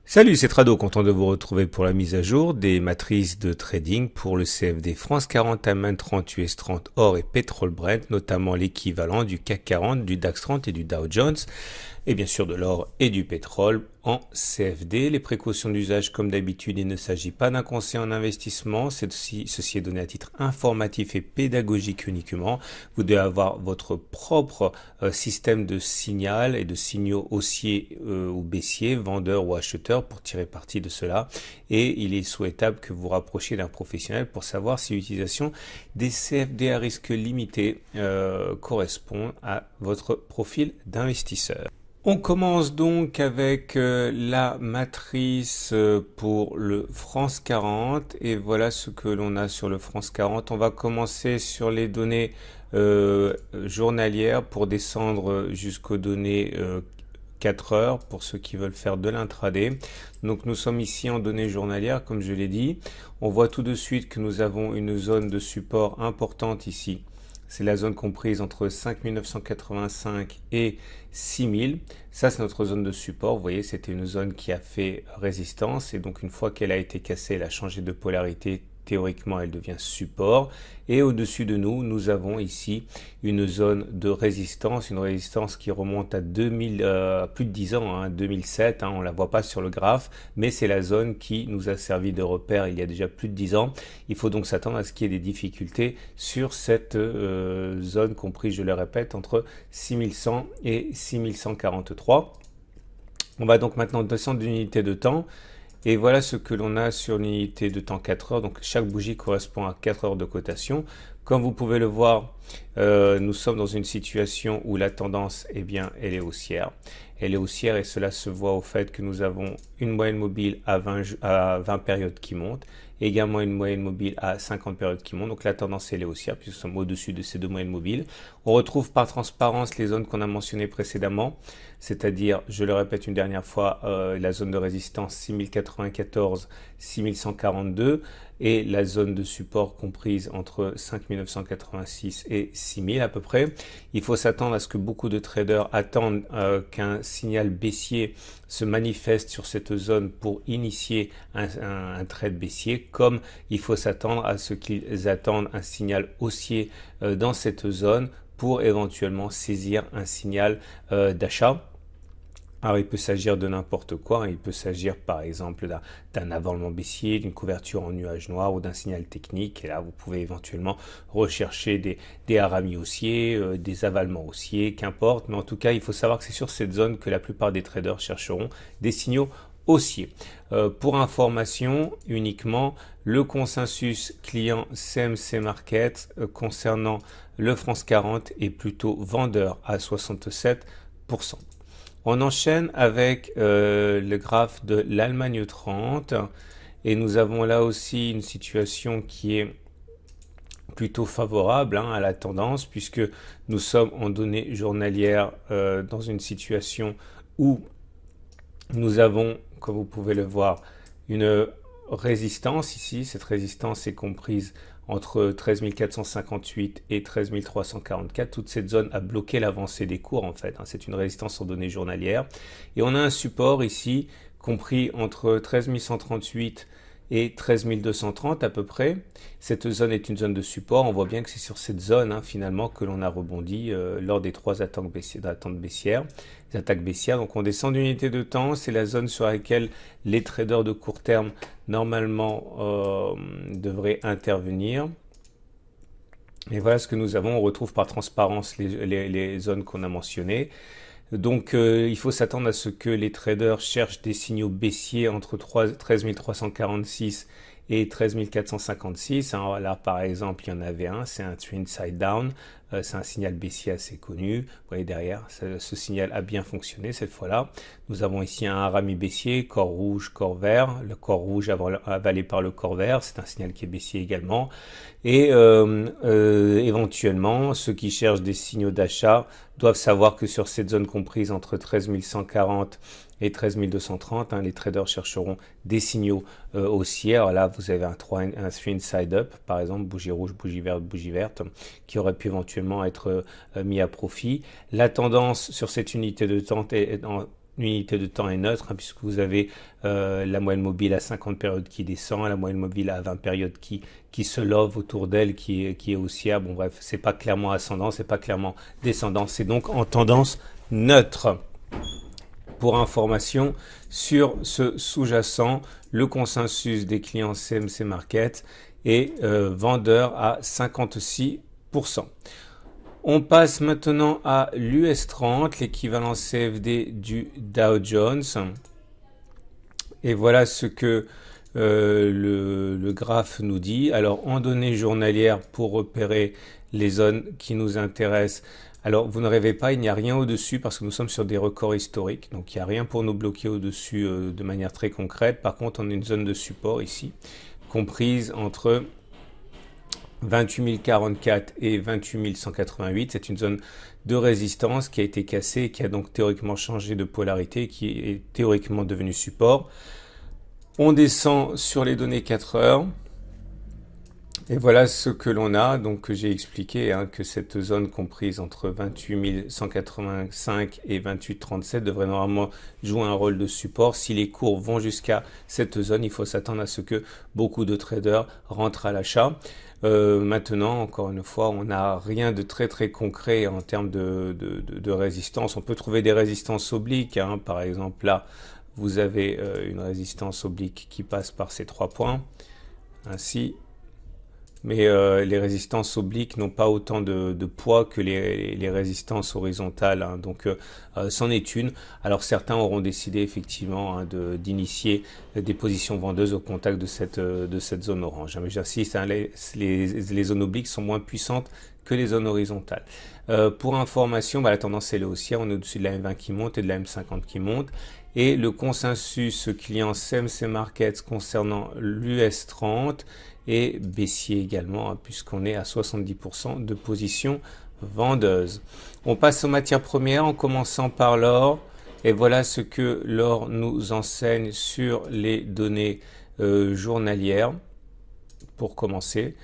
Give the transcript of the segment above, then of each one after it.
Salut, c'est Trado, content de vous retrouver pour la mise à jour des matrices de trading pour le CFD France 40, AMAN 30, US 30, or et pétrole Brent, notamment l'équivalent du CAC 40, du DAX 30 et du Dow Jones, et bien sûr de l'or et du pétrole en CFD. Les précautions d'usage, comme d'habitude, il ne s'agit pas d'un conseil en investissement, ceci est donné à titre informatif et pédagogique uniquement. Vous devez avoir votre propre système de signal et de signaux haussiers ou baissiers, vendeurs ou acheteurs, pour tirer parti de cela. Et il est souhaitable que vous rapprochiez d'un professionnel pour savoir si l'utilisation des CFD à risque limité correspond à votre profil d'investisseur. On commence donc avec la matrice pour le France 40 et voilà ce que l'on a sur le France 40. On va commencer sur les données journalières pour descendre jusqu'aux données 4 heures pour ceux qui veulent faire de l'intraday. Donc nous sommes ici en données journalières comme je l'ai dit. On voit tout de suite que nous avons une zone de support importante ici. C'est la zone comprise entre 5985 et 6000. Ça, c'est notre zone de support. Vous voyez, c'était une zone qui a fait résistance. Et donc, une fois qu'elle a été cassée, elle a changé de polarité. Théoriquement, elle devient support. Et au-dessus de nous, nous avons ici une zone de résistance. Une résistance qui remonte à 2000, plus de 10 ans, hein, 2007. Hein, on ne la voit pas sur le graphe. Mais c'est la zone qui nous a servi de repère il y a déjà plus de 10 ans. Il faut donc s'attendre à ce qu'il y ait des difficultés sur cette zone comprise, je le répète, entre 6100 et 6143. On va donc maintenant descendre d'une unité de temps. Et voilà ce que l'on a sur l'unité de temps 4 heures. Donc chaque bougie correspond à 4 heures de cotation. Comme vous pouvez le voir, nous sommes dans une situation où la tendance, eh bien, elle est haussière. Elle est haussière et cela se voit au fait que nous avons une moyenne mobile à 20 périodes qui monte, également une moyenne mobile à 50 périodes qui monte. Donc la tendance elle est haussière puisque nous sommes au-dessus de ces deux moyennes mobiles. On retrouve par transparence les zones qu'on a mentionnées précédemment, c'est-à-dire, je le répète une dernière fois, la zone de résistance 6094, 6142 et la zone de support comprise entre 5986 et 6000 à peu près. Il faut s'attendre à ce que beaucoup de traders attendent qu'un signal baissier se manifeste sur cette zone pour initier un trade baissier, comme il faut s'attendre à ce qu'ils attendent un signal haussier dans cette zone pour éventuellement saisir un signal d'achat. Alors, il peut s'agir de n'importe quoi, hein. Il peut s'agir par exemple d'un avalement baissier, d'une couverture en nuage noir ou d'un signal technique. Et là, vous pouvez éventuellement rechercher des haramis haussiers, des avalements haussiers, qu'importe. Mais en tout cas, il faut savoir que c'est sur cette zone que la plupart des traders chercheront des signaux haussiers. Pour information uniquement, le consensus client CMC Market concernant le France 40 est plutôt vendeur à 67%. On enchaîne avec le graphe de l'Allemagne 30 et nous avons là aussi une situation qui est plutôt favorable à la tendance puisque nous sommes en données journalières dans une situation où nous avons, comme vous pouvez le voir, une résistance ici. Cette résistance est comprise entre 13 458 et 13 344. Toute cette zone a bloqué l'avancée des cours en fait. C'est une résistance en données journalières. Et on a un support ici compris entre 13 138 et 13 230 à peu près. Cette zone est une zone de support. On voit bien que c'est sur cette zone finalement que l'on a rebondi lors des trois attaques baissières. Donc on descend d'unité de temps. C'est la zone sur laquelle les traders de court terme normalement devraient intervenir. Et voilà ce que nous avons. On retrouve par transparence les zones qu'on a mentionnées. Donc il faut s'attendre à ce que les traders cherchent des signaux baissiers entre 13 346 et 13 456. Là par exemple il y en avait un, c'est un trend side down, c'est un signal baissier assez connu. Vous voyez derrière, ce signal a bien fonctionné cette fois-là. Nous avons ici un harami baissier, corps rouge, corps vert. Le corps rouge avalé par le corps vert, c'est un signal qui est baissier également. Et éventuellement, ceux qui cherchent des signaux d'achat doivent savoir que sur cette zone comprise entre 13 140 et 13 230, les traders chercheront des signaux haussiers. Alors là, vous avez un 3 inside up, par exemple, bougie rouge, bougie verte, qui aurait pu éventuellement être mis à profit. La tendance sur cette unité de temps est l'unité de temps est neutre, hein, puisque vous avez la moyenne mobile à 50 périodes qui descend, la moyenne mobile à 20 périodes qui se love autour d'elle, qui est haussière. Bon bref, c'est pas clairement ascendant, c'est pas clairement descendant, c'est donc en tendance neutre. Pour information sur ce sous-jacent, le consensus des clients CMC Market est vendeur à 56%. On passe maintenant à l'US 30, l'équivalent CFD du Dow Jones. Et voilà ce que le graphe nous dit. Alors, en données journalières, pour repérer les zones qui nous intéressent, alors vous ne rêvez pas, il n'y a rien au-dessus parce que nous sommes sur des records historiques. Donc, il n'y a rien pour nous bloquer au-dessus de manière très concrète. Par contre, on a une zone de support ici, comprise entre 28 044 et 28 188, c'est une zone de résistance qui a été cassée et qui a donc théoriquement changé de polarité, qui est théoriquement devenu support. On descend sur les données 4 heures et voilà ce que l'on a. Donc j'ai expliqué que cette zone comprise entre 28 185 et 28 37 devrait normalement jouer un rôle de support. Si les cours vont jusqu'à cette zone, il faut s'attendre à ce que beaucoup de traders rentrent à l'achat. Maintenant, encore une fois, on n'a rien de très concret en termes de résistance. On peut trouver des résistances obliques, par exemple là, vous avez une résistance oblique qui passe par ces 3 points, ainsi. Mais les résistances obliques n'ont pas autant de poids que les résistances horizontales, donc c'en est une. Alors certains auront décidé effectivement d'initier des positions vendeuses au contact de cette zone orange. Mais j'insiste, les zones obliques sont moins puissantes que les zones horizontales. Pour information, la tendance est haussière, on est au-dessus de la M20 qui monte et de la M50 qui monte. Et le consensus client CMC Markets concernant l'US 30 et baissier également, puisqu'on est à 70% de position vendeuse. On passe aux matières premières en commençant par l'or. Et voilà ce que l'or nous enseigne sur les données journalières. Pour commencer,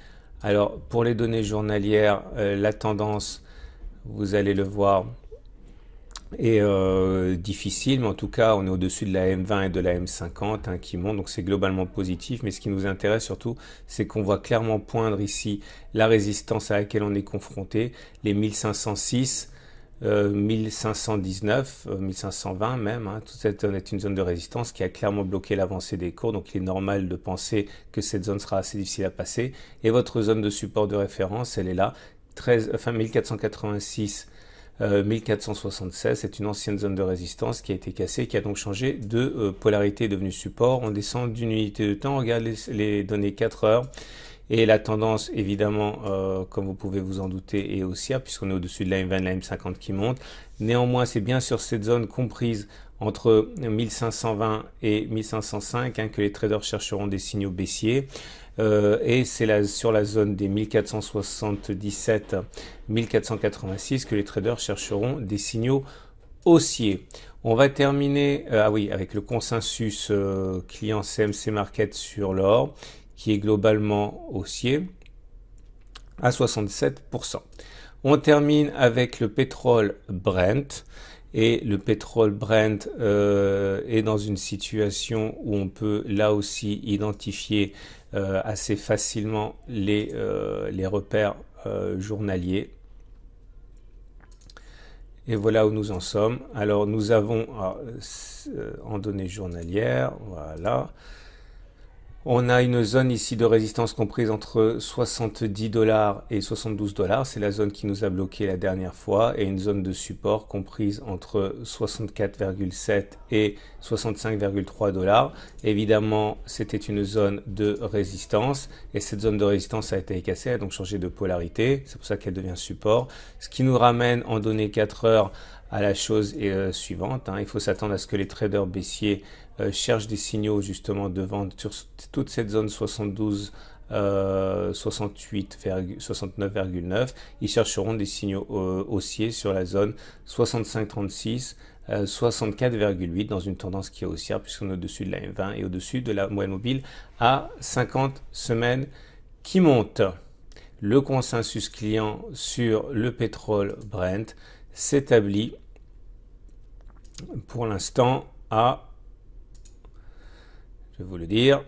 alors pour les données journalières, la tendance, vous allez le voir, est difficile, mais en tout cas on est au-dessus de la M20 et de la M50 qui montent, donc c'est globalement positif. Mais ce qui nous intéresse surtout, c'est qu'on voit clairement poindre ici la résistance à laquelle on est confronté, les 1506, 1519, 1520 même, toute cette zone est une zone de résistance qui a clairement bloqué l'avancée des cours, donc il est normal de penser que cette zone sera assez difficile à passer. Et votre zone de support de référence, elle est là, 1486, 1476, c'est une ancienne zone de résistance qui a été cassée, qui a donc changé de polarité, est devenue support. On descend d'une unité de temps, on regarde les données 4 heures. Et la tendance, évidemment, comme vous pouvez vous en douter, est haussière, puisqu'on est au-dessus de la M20 et la M50 qui monte. Néanmoins, c'est bien sur cette zone comprise entre 1520 et 1505 que les traders chercheront des signaux baissiers. Et c'est sur la zone des 1477, 1486 que les traders chercheront des signaux haussiers. On va terminer avec le consensus client CMC Market sur l'or, qui est globalement haussier à 67%. On termine avec le pétrole Brent. Et le pétrole Brent est dans une situation où on peut là aussi identifier assez facilement les repères journaliers. Et voilà où nous en sommes. Alors nous avons en données journalières, voilà. On a une zone ici de résistance comprise entre 70 $ et 72 $. C'est la zone qui nous a bloqué la dernière fois. Et une zone de support comprise entre 64,7 et 65,3 $. Évidemment, c'était une zone de résistance. Et cette zone de résistance a été cassée, a donc changé de polarité. C'est pour ça qu'elle devient support. Ce qui nous ramène en données 4 heures à la chose suivante. Il faut s'attendre à ce que les traders baissiers cherchent des signaux justement de vente sur toute cette zone 72, 68, 69,9. Ils chercheront des signaux haussiers sur la zone 65,36, 64,8 dans une tendance qui est haussière puisqu'on est au-dessus de la M20 et au-dessus de la moyenne mobile à 50 semaines qui monte. Le consensus client sur le pétrole Brent s'établit pour l'instant à, je vais vous le dire,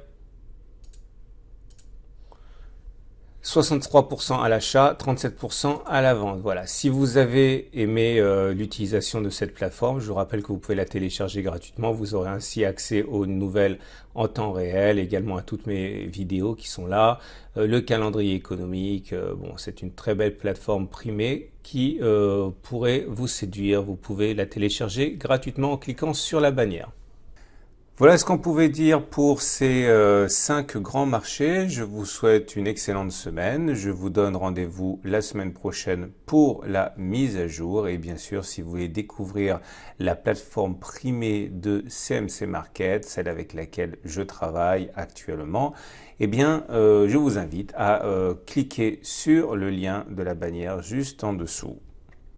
63% à l'achat, 37% à la vente. Voilà, si vous avez aimé l'utilisation de cette plateforme, je vous rappelle que vous pouvez la télécharger gratuitement. Vous aurez ainsi accès aux nouvelles en temps réel, également à toutes mes vidéos qui sont là, le calendrier économique. Bon, c'est une très belle plateforme primée qui pourrait vous séduire. Vous pouvez la télécharger gratuitement en cliquant sur la bannière. Voilà ce qu'on pouvait dire pour ces 5 grands marchés. Je vous souhaite une excellente semaine. Je vous donne rendez-vous la semaine prochaine pour la mise à jour. Et bien sûr, si vous voulez découvrir la plateforme primée de CMC Market, celle avec laquelle je travaille actuellement, eh bien, je vous invite à cliquer sur le lien de la bannière juste en dessous.